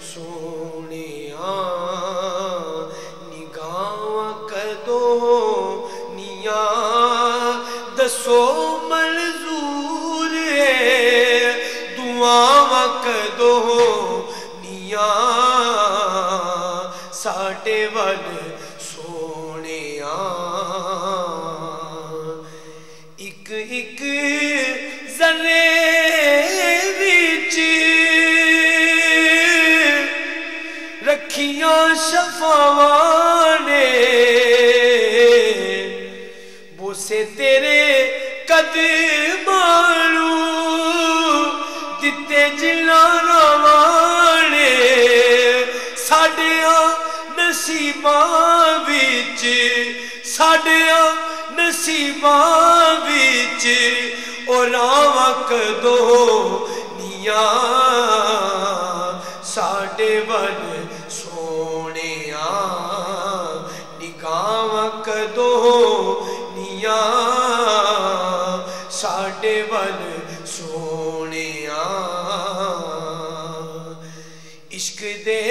سونیا نگاواں کدوں نیاں دسو منظور ہے دعاواں کدوں نیاں ساڈے ول سونیا ایک ایک ذرے رکھیاں شفاواں نے بوسے تیرے قدماں نوں دتے جنہاں راواں نے ساڈیاں نصیباں وچ ساڈیاں نصیباں وچ او راواں کدوں نیاں ساڈے ول سونیا نگاواں کدوں نیاں ساڈے ول سونیا عشق دے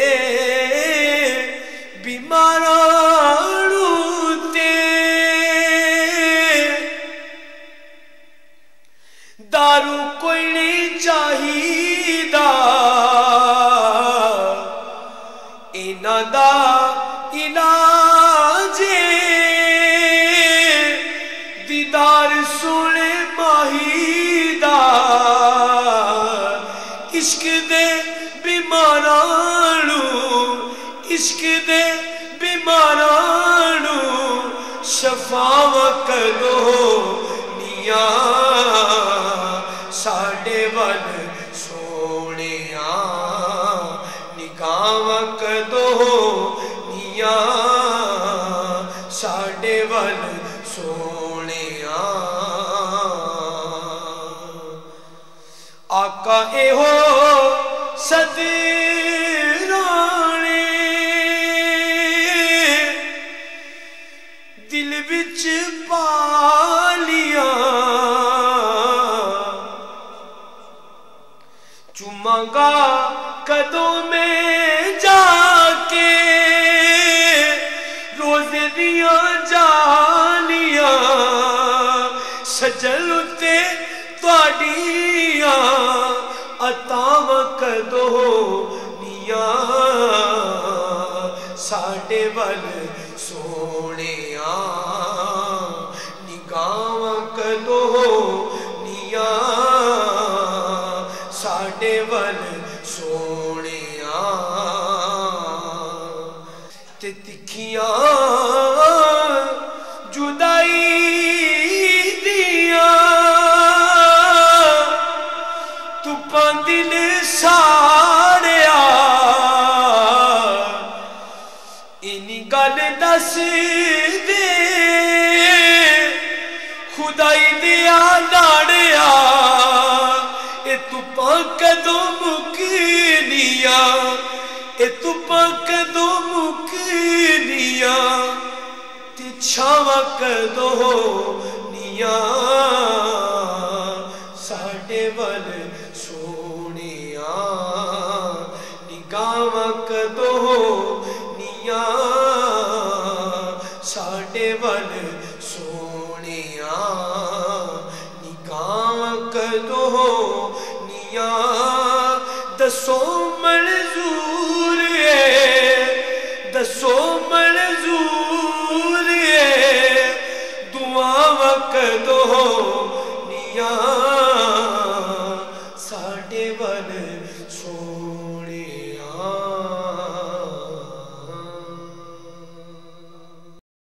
بیماراں نوں تے دارو کوئی نہیں چاہیدا انہاں دا علاج دیدار سونے ماہی دا عشق دے بیماراں نوں عشق دے بیماراں نوں شفاواں کدوں نیاں ساڈے ول سونیا نگاواں کدوں نیاں ساڈے ول سونیا آقا ایہو صدرانے دل وچ پا لیاں چوماں گا کدوں میں جا کے روزے دیاں جالیاں سجل تے تواڈیاں عطاواں کدوں نیاں ساڈے ول سونیا نگاواں کدوں نیاں ساڈے ول سونیا تے تکھیاں جدائی دیاں تپاں دل ساڑیا اینی گل دس دے خدائی دیا لاڑیا اے تپاں کدوں مکنیاں اے تپاں کدوں مکنیاں تے چھاواں کدوں نیاں ساڈے ول سونیا نگاواں کدوں نیاں ساڈے ول سونیا نگاواں کدوں نیاں دسو